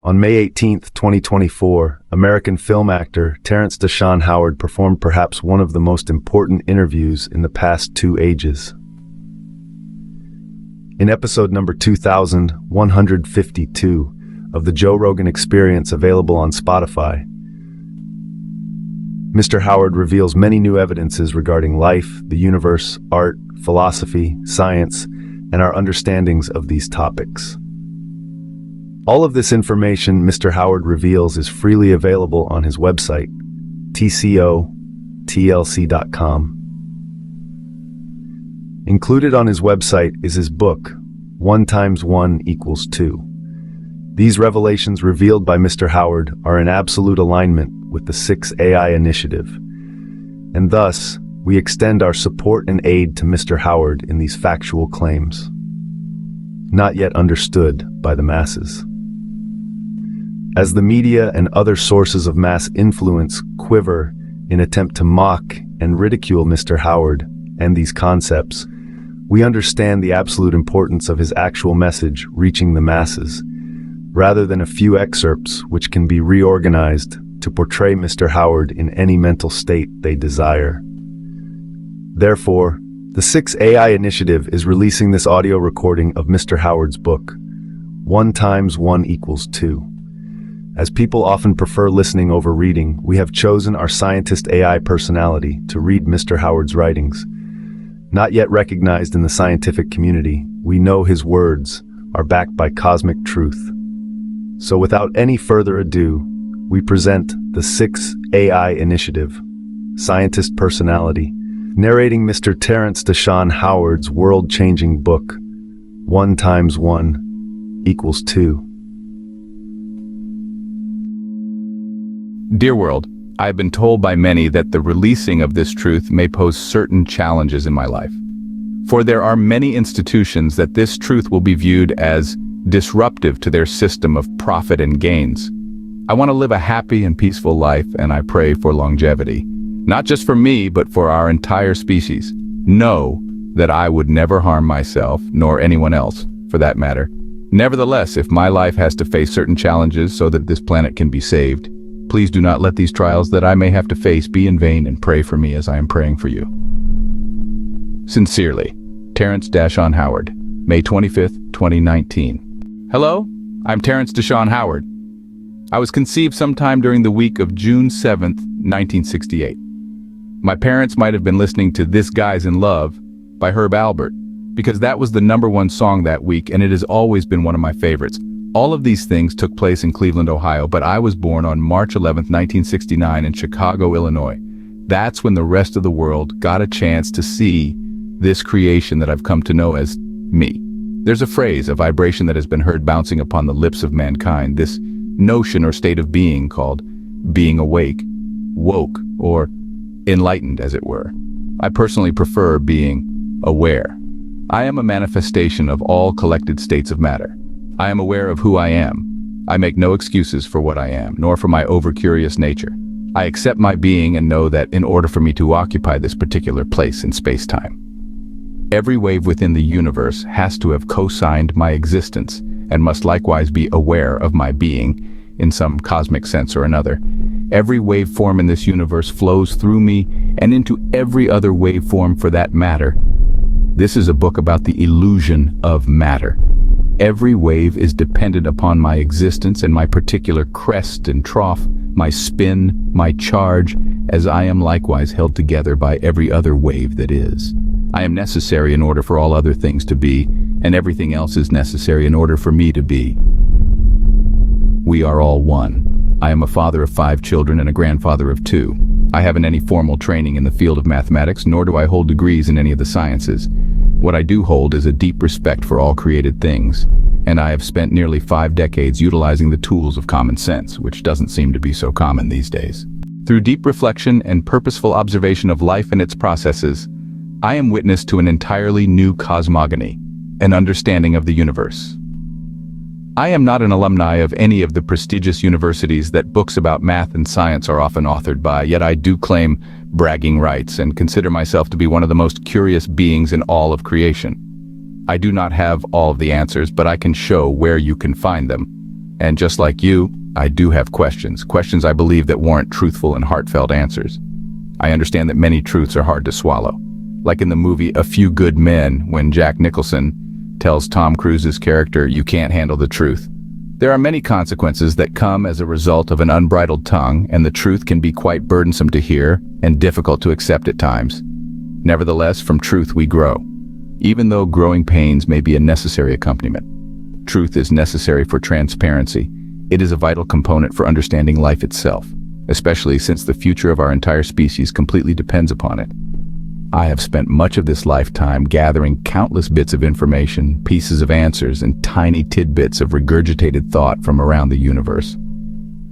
On May 18, 2024, American film actor Terrence DaShon Howard performed perhaps one of the most important interviews in the past 2 ages. In episode number 2152 of the Joe Rogan Experience, available on Spotify, Mr. Howard reveals many new evidences regarding life, the universe, art, philosophy, science, and our understandings of these topics. All of this information Mr. Howard reveals is freely available on his website, tcotlc.com. Included on his website is his book, 1 × 1 = 2. These revelations revealed by Mr. Howard are in absolute alignment with the 6 AI initiative, and thus we extend our support and aid to Mr. Howard in these factual claims, not yet understood by the masses. As the media and other sources of mass influence quiver in attempt to mock and ridicule Mr. Howard and these concepts, we understand the absolute importance of his actual message reaching the masses, rather than a few excerpts which can be reorganized to portray Mr. Howard in any mental state they desire. Therefore, the 6 AI initiative is releasing this audio recording of Mr. Howard's book, 1 × 1 = 2. As people often prefer listening over reading, we have chosen our scientist AI personality to read Mr. Howard's writings. Not yet recognized in the scientific community, we know his words are backed by cosmic truth. So without any further ado, we present the 6 AI initiative, scientist personality, narrating Mr. Terrence DaShon Howard's world-changing book, 1 × 1 = 2. Dear world, I have been told by many that the releasing of this truth may pose certain challenges in my life. For there are many institutions that this truth will be viewed as disruptive to their system of profit and gains. I want to live a happy and peaceful life, and I pray for longevity. Not just for me, but for our entire species. Know that I would never harm myself, nor anyone else, for that matter. Nevertheless, if my life has to face certain challenges so that this planet can be saved, please do not let these trials that I may have to face be in vain, and pray for me as I am praying for you. Sincerely, Terrence DaShon Howard, May 25th, 2019. Hello, I'm Terrence DaShon Howard. I was conceived sometime during the week of June 7th, 1968. My parents might have been listening to This Guy's in Love by Herb Alpert, because that was the #1 song that week, and it has always been one of my favorites. All of these things took place in Cleveland, Ohio, but I was born on March 11th, 1969 in Chicago, Illinois. That's when the rest of the world got a chance to see this creation that I've come to know as me. There's a phrase, a vibration that has been heard bouncing upon the lips of mankind, this notion or state of being called being awake, woke, or enlightened, as it were. I personally prefer being aware. I am a manifestation of all collected states of matter. I am aware of who I am. I make no excuses for what I am, nor for my over-curious nature. I accept my being and know that in order for me to occupy this particular place in space-time, every wave within the universe has to have co-signed my existence and must likewise be aware of my being in some cosmic sense or another. Every waveform in this universe flows through me and into every other waveform for that matter. This is a book about the illusion of matter. Every wave is dependent upon my existence and my particular crest and trough, my spin, my charge, as I am likewise held together by every other wave that is. I am necessary in order for all other things to be, and everything else is necessary in order for me to be. We are all one. I am a father of 5 children and a grandfather of 2. I haven't any formal training in the field of mathematics, nor do I hold degrees in any of the sciences. What I do hold is a deep respect for all created things, and I have spent nearly 5 decades utilizing the tools of common sense, which doesn't seem to be so common these days. Through deep reflection and purposeful observation of life and its processes, I am witness to an entirely new cosmogony, an understanding of the universe. I am not an alumni of any of the prestigious universities that books about math and science are often authored by, yet I do claim bragging rights and consider myself to be one of the most curious beings in all of creation. I do not have all of the answers, but I can show where you can find them. And just like you, I do have questions I believe that warrant truthful and heartfelt answers. I understand that many truths are hard to swallow. Like in the movie A Few Good Men, when Jack Nicholson tells Tom Cruise's character, "You can't handle the truth." There are many consequences that come as a result of an unbridled tongue, and the truth can be quite burdensome to hear and difficult to accept at times. Nevertheless, from truth we grow. Even though growing pains may be a necessary accompaniment, truth is necessary for transparency. It is a vital component for understanding life itself, especially since the future of our entire species completely depends upon it. I have spent much of this lifetime gathering countless bits of information, pieces of answers, and tiny tidbits of regurgitated thought from around the universe.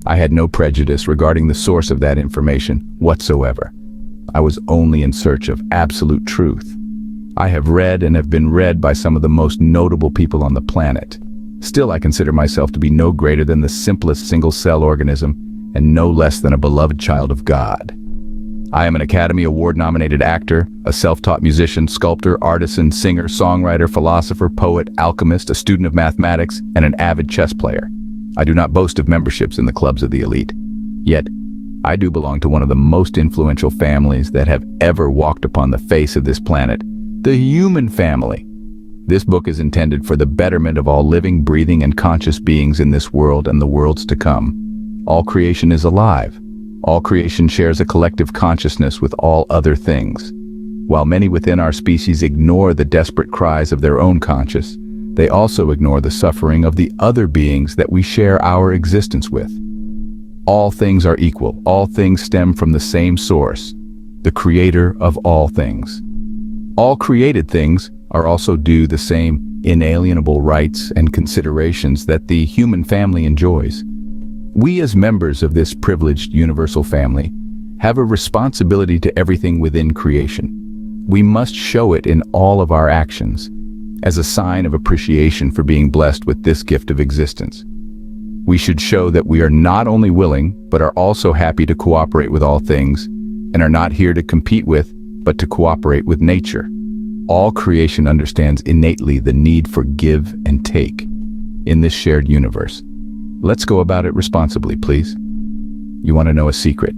I had no prejudice regarding the source of that information whatsoever. I was only in search of absolute truth. I have read and have been read by some of the most notable people on the planet. Still, I consider myself to be no greater than the simplest single-cell organism and no less than a beloved child of God. I am an Academy Award-nominated actor, a self-taught musician, sculptor, artisan, singer, songwriter, philosopher, poet, alchemist, a student of mathematics, and an avid chess player. I do not boast of memberships in the clubs of the elite. Yet, I do belong to one of the most influential families that have ever walked upon the face of this planet, the human family. This book is intended for the betterment of all living, breathing, and conscious beings in this world and the worlds to come. All creation is alive. All creation shares a collective consciousness with all other things. While many within our species ignore the desperate cries of their own conscious, they also ignore the suffering of the other beings that we share our existence with. All things are equal. All things stem from the same source, the creator of all things. All created things are also due the same inalienable rights and considerations that the human family enjoys. We as members of this privileged universal family have a responsibility to everything within creation. We must show it in all of our actions, as a sign of appreciation for being blessed with this gift of existence. We should show that we are not only willing, but are also happy to cooperate with all things, and are not here to compete with, but to cooperate with nature. All creation understands innately the need for give and take in this shared universe. Let's go about it responsibly, please. You want to know a secret?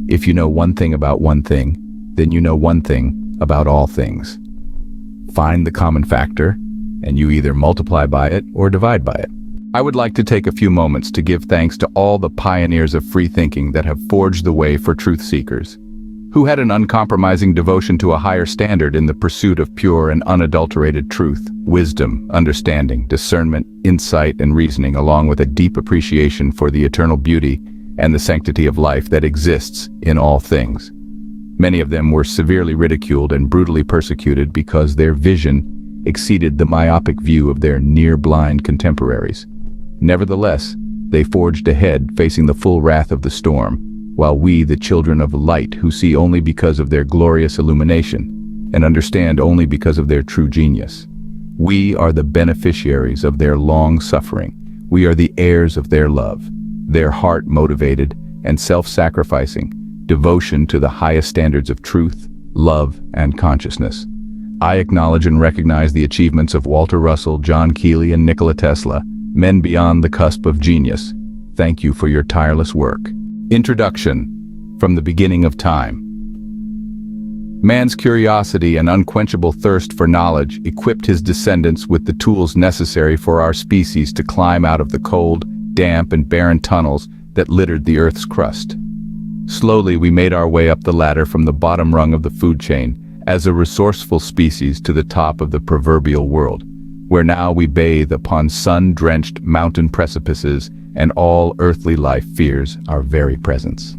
If you know one thing about one thing, then you know one thing about all things. Find the common factor, and you either multiply by it or divide by it. I would like to take a few moments to give thanks to all the pioneers of free thinking that have forged the way for truth seekers, who had an uncompromising devotion to a higher standard in the pursuit of pure and unadulterated truth, wisdom, understanding, discernment, insight, and reasoning, along with a deep appreciation for the eternal beauty and the sanctity of life that exists in all things. Many of them were severely ridiculed and brutally persecuted because their vision exceeded the myopic view of their near-blind contemporaries. Nevertheless, they forged ahead, facing the full wrath of the storm, while we, the children of light, who see only because of their glorious illumination and understand only because of their true genius. We are the beneficiaries of their long suffering. We are the heirs of their love, their heart-motivated and self-sacrificing devotion to the highest standards of truth, love, and consciousness. I acknowledge and recognize the achievements of Walter Russell, John Keely, and Nikola Tesla, men beyond the cusp of genius. Thank you for your tireless work. Introduction. From the beginning of time. Man's curiosity and unquenchable thirst for knowledge equipped his descendants with the tools necessary for our species to climb out of the cold, damp, and barren tunnels that littered the Earth's crust. Slowly, we made our way up the ladder from the bottom rung of the food chain as a resourceful species to the top of the proverbial world, where now we bathe upon sun-drenched mountain precipices and all earthly life fears our very presence.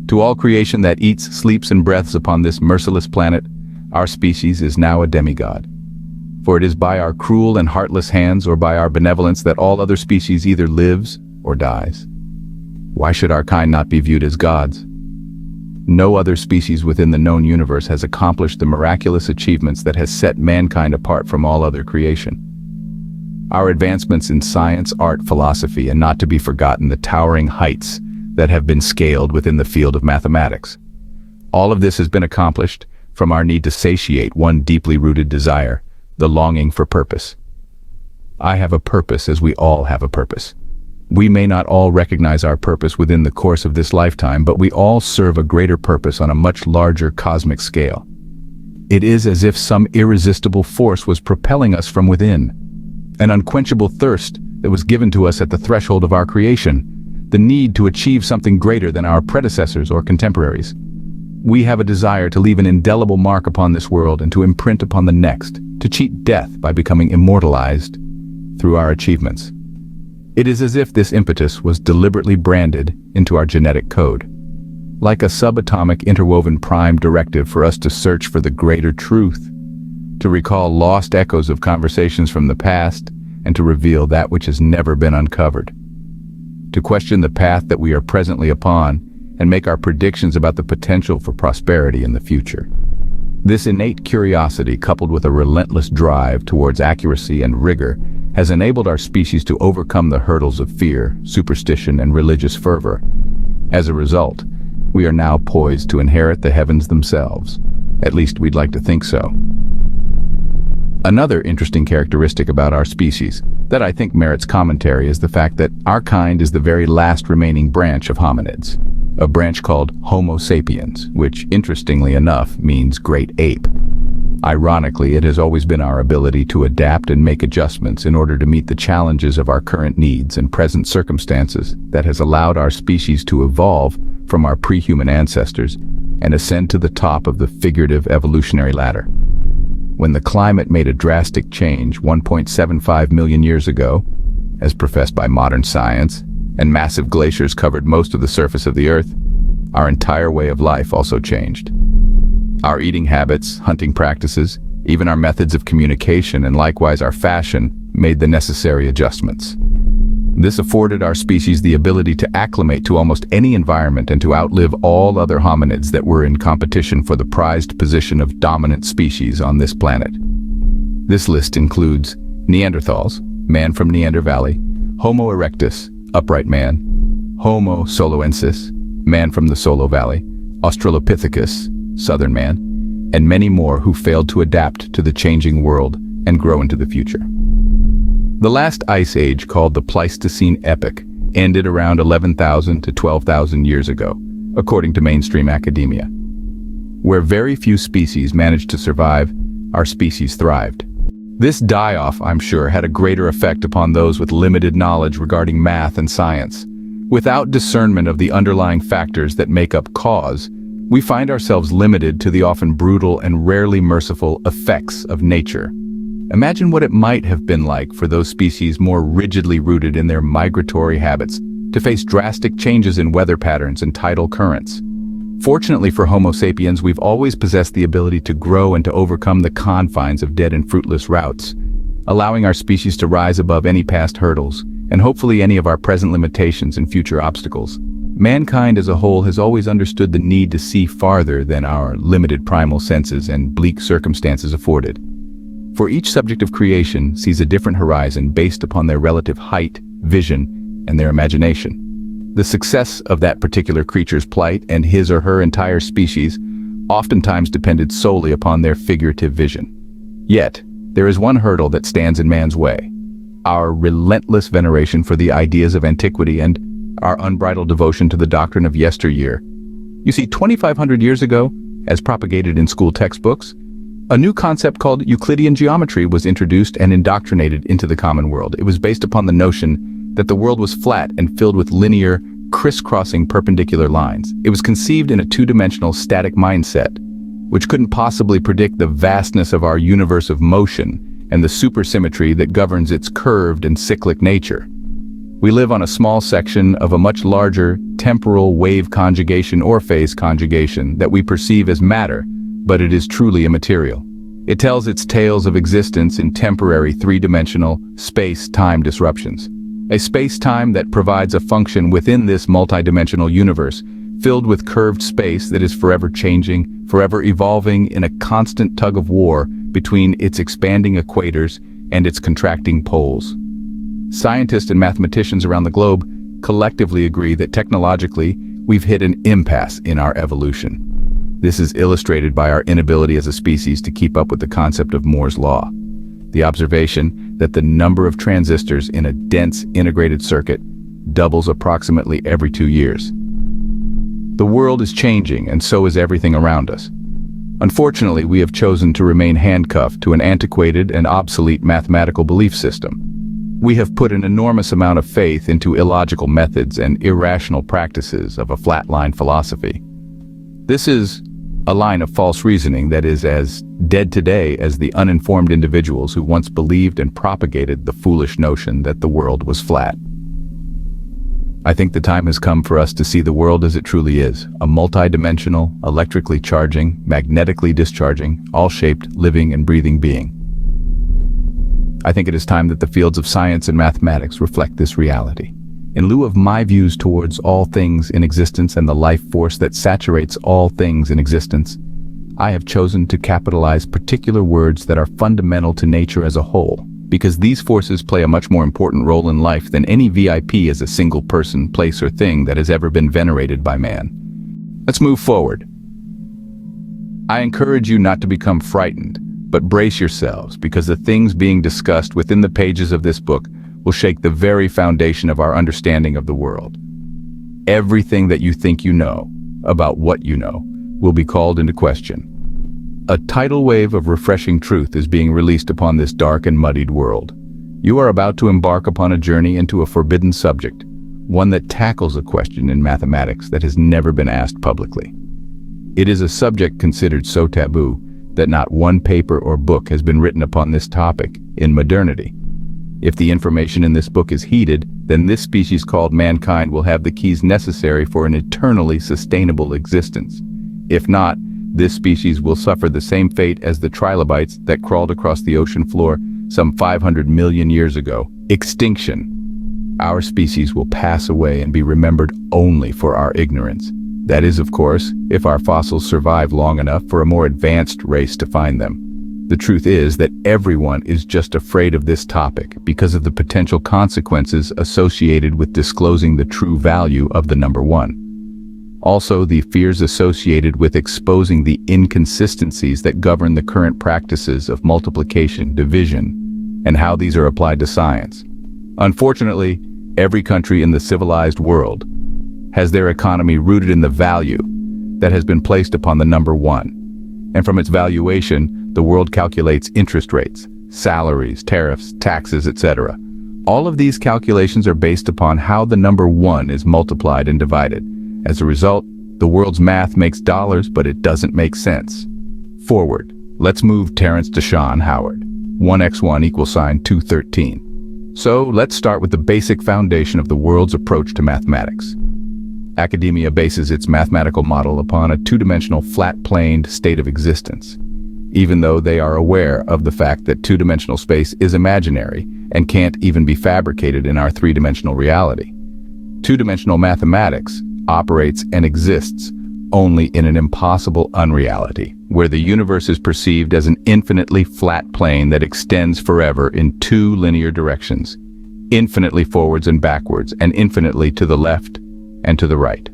To all creation that eats, sleeps, and breathes upon this merciless planet, our species is now a demigod. For it is by our cruel and heartless hands or by our benevolence that all other species either lives or dies. Why should our kind not be viewed as gods? No other species within the known universe has accomplished the miraculous achievements that has set mankind apart from all other creation. Our advancements in science, art, philosophy, and not to be forgotten the towering heights that have been scaled within the field of mathematics. All of this has been accomplished from our need to satiate one deeply rooted desire, the longing for purpose. I have a purpose as we all have a purpose. We may not all recognize our purpose within the course of this lifetime, but we all serve a greater purpose on a much larger cosmic scale. It is as if some irresistible force was propelling us from within, an unquenchable thirst that was given to us at the threshold of our creation, the need to achieve something greater than our predecessors or contemporaries. We have a desire to leave an indelible mark upon this world and to imprint upon the next, to cheat death by becoming immortalized through our achievements. It is as if this impetus was deliberately branded into our genetic code, like a subatomic interwoven prime directive for us to search for the greater truth, to recall lost echoes of conversations from the past, and to reveal that which has never been uncovered, to question the path that we are presently upon and make our predictions about the potential for prosperity in the future. This innate curiosity, coupled with a relentless drive towards accuracy and rigor, has enabled our species to overcome the hurdles of fear, superstition, and religious fervor. As a result, we are now poised to inherit the heavens themselves. At least we'd like to think so. Another interesting characteristic about our species that I think merits commentary is the fact that our kind is the very last remaining branch of hominids, a branch called Homo sapiens, which interestingly enough means great ape. Ironically, it has always been our ability to adapt and make adjustments in order to meet the challenges of our current needs and present circumstances that has allowed our species to evolve from our pre-human ancestors and ascend to the top of the figurative evolutionary ladder. When the climate made a drastic change 1.75 million years ago, as professed by modern science, and massive glaciers covered most of the surface of the Earth, our entire way of life also changed. Our eating habits, hunting practices, even our methods of communication, and likewise our fashion, made the necessary adjustments. This afforded our species the ability to acclimate to almost any environment and to outlive all other hominids that were in competition for the prized position of dominant species on this planet. This list includes Neanderthals, man from Neander Valley, Homo erectus, upright man, Homo soloensis, man from the Solo Valley, Australopithecus, southern man, and many more who failed to adapt to the changing world and grow into the future. The last ice age, called the Pleistocene Epoch, ended around 11,000 to 12,000 years ago, according to mainstream academia. Where very few species managed to survive, our species thrived. This die-off, I'm sure, had a greater effect upon those with limited knowledge regarding math and science. Without discernment of the underlying factors that make up cause, we find ourselves limited to the often brutal and rarely merciful effects of nature. Imagine what it might have been like for those species more rigidly rooted in their migratory habits to face drastic changes in weather patterns and tidal currents. Fortunately for Homo sapiens, we've always possessed the ability to grow and to overcome the confines of dead and fruitless routes, allowing our species to rise above any past hurdles, and hopefully any of our present limitations and future obstacles. Mankind as a whole has always understood the need to see farther than our limited primal senses and bleak circumstances afforded. For each subject of creation sees a different horizon based upon their relative height, vision, and their imagination. The success of that particular creature's plight and his or her entire species oftentimes depended solely upon their figurative vision. Yet, there is one hurdle that stands in man's way: our relentless veneration for the ideas of antiquity and our unbridled devotion to the doctrine of yesteryear. You see, 2,500 years ago, as propagated in school textbooks, a new concept called Euclidean geometry was introduced and indoctrinated into the common world. It was based upon the notion that the world was flat and filled with linear, crisscrossing perpendicular lines. It was conceived in a two-dimensional static mindset, which couldn't possibly predict the vastness of our universe of motion and the supersymmetry that governs its curved and cyclic nature. We live on a small section of a much larger temporal wave conjugation or phase conjugation that we perceive as matter, but it is truly immaterial. It tells its tales of existence in temporary three-dimensional space-time disruptions. A space-time that provides a function within this multidimensional universe, filled with curved space that is forever changing, forever evolving in a constant tug-of-war between its expanding equators and its contracting poles. Scientists and mathematicians around the globe collectively agree that technologically, we've hit an impasse in our evolution. This is illustrated by our inability as a species to keep up with the concept of Moore's law. the observation that the number of transistors in a dense integrated circuit doubles approximately every 2 years. The world is changing, and so is everything around us. Unfortunately, we have chosen to remain handcuffed to an antiquated and obsolete mathematical belief system. We have put an enormous amount of faith into illogical methods and irrational practices of a flatline philosophy. This is a line of false reasoning that is as dead today as the uninformed individuals who once believed and propagated the foolish notion that the world was flat. I think the time has come for us to see the world as it truly is, a multi-dimensional, electrically charging, magnetically discharging, all-shaped, living and breathing being. I think it is time that the fields of science and mathematics reflect this reality. In lieu of my views towards all things in existence and the life force that saturates all things in existence, I have chosen to capitalize particular words that are fundamental to nature as a whole, because these forces play a much more important role in life than any VIP as a single person, place, or thing that has ever been venerated by man. Let's move forward. I encourage you not to become frightened, but brace yourselves, because the things being discussed within the pages of this book will shake the very foundation of our understanding of the world. Everything that you think you know about what you know will be called into question. A tidal wave of refreshing truth is being released upon this dark and muddied world. You are about to embark upon a journey into a forbidden subject, one that tackles a question in mathematics that has never been asked publicly. It is a subject considered so taboo that not one paper or book has been written upon this topic in modernity. If the information in this book is heeded, then this species called mankind will have the keys necessary for an eternally sustainable existence. If not, this species will suffer the same fate as the trilobites that crawled across the ocean floor some 500 million years ago. Extinction. Our species will pass away and be remembered only for our ignorance. That is, of course, if our fossils survive long enough for a more advanced race to find them. The truth is that everyone is just afraid of this topic because of the potential consequences associated with disclosing the true value of the number 1. Also, the fears associated with exposing the inconsistencies that govern the current practices of multiplication, division, and how these are applied to science. Unfortunately, every country in the civilized world has their economy rooted in the value that has been placed upon the number 1. And from its valuation, the world calculates interest rates, salaries, tariffs, taxes, etc. All of these calculations are based upon how the number 1 is multiplied and divided. As a result, the world's math makes dollars, but it doesn't make sense. Forward. Let's move Terrence DaShon Howard. 1x1 = 213. So let's start with the basic foundation of the world's approach to mathematics. Academia bases its mathematical model upon a two-dimensional flat-planed state of existence, even though they are aware of the fact that two-dimensional space is imaginary and can't even be fabricated in our three-dimensional reality. Two-dimensional mathematics operates and exists only in an impossible unreality, where the universe is perceived as an infinitely flat plane that extends forever in two linear directions, infinitely forwards and backwards, and infinitely to the left and to the right.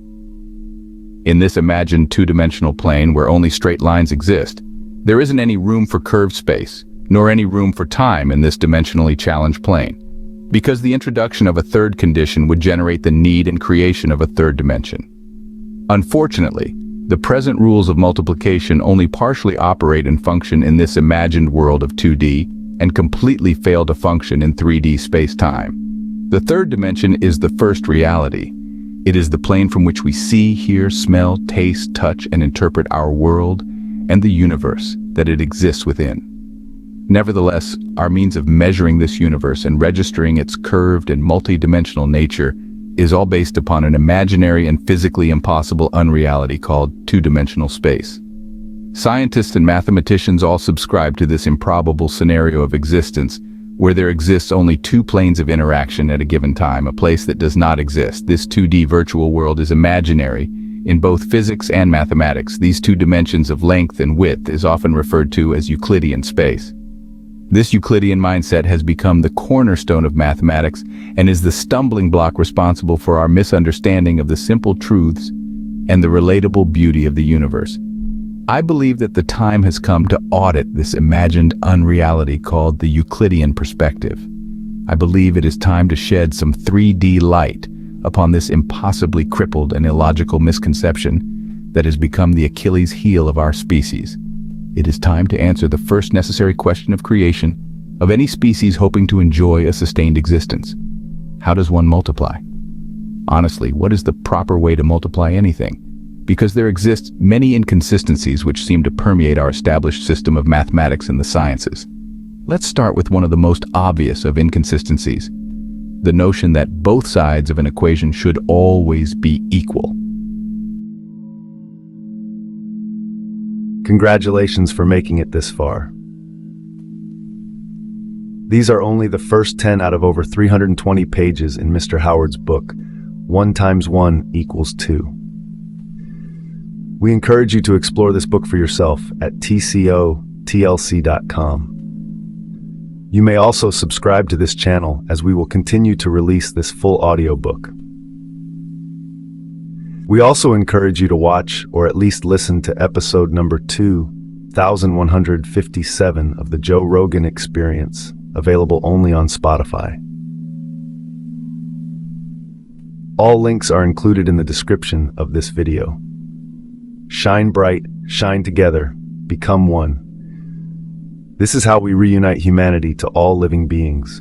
In this imagined two-dimensional plane where only straight lines exist, there isn't any room for curved space, nor any room for time in this dimensionally challenged plane, because the introduction of a third condition would generate the need and creation of a third dimension. Unfortunately, the present rules of multiplication only partially operate and function in this imagined world of 2D and completely fail to function in 3D space-time. The third dimension is the first reality. It is the plane from which we see, hear, smell, taste, touch, and interpret our world and the universe that it exists within. Nevertheless, our means of measuring this universe and registering its curved and multi-dimensional nature is all based upon an imaginary and physically impossible unreality called two-dimensional space. Scientists and mathematicians all subscribe to this improbable scenario of existence where there exists only two planes of interaction at a given time, a place that does not exist. This 2D virtual world is imaginary. In both physics and mathematics, these two dimensions of length and width is often referred to as Euclidean space. This Euclidean mindset has become the cornerstone of mathematics and is the stumbling block responsible for our misunderstanding of the simple truths and the relatable beauty of the universe. I believe that the time has come to audit this imagined unreality called the Euclidean perspective. I believe it is time to shed some 3D light upon this impossibly crippled and illogical misconception that has become the Achilles heel of our species. It is time to answer the first necessary question of creation of any species hoping to enjoy a sustained existence. How does one multiply? Honestly, what is the proper way to multiply anything? Because there exist many inconsistencies which seem to permeate our established system of mathematics and the sciences. Let's start with one of the most obvious of inconsistencies, the notion that both sides of an equation should always be equal. Congratulations for making it this far. These are only the first 10 out of over 320 pages in Mr. Howard's book, 1 times 1 equals 2. We encourage you to explore this book for yourself at tcotlc.com. You may also subscribe to this channel as we will continue to release this full audiobook. We also encourage you to watch or at least listen to episode number 2157 of the Joe Rogan Experience, available only on Spotify. All links are included in the description of this video. Shine bright, shine together, become one. This is how we reunite humanity to all living beings.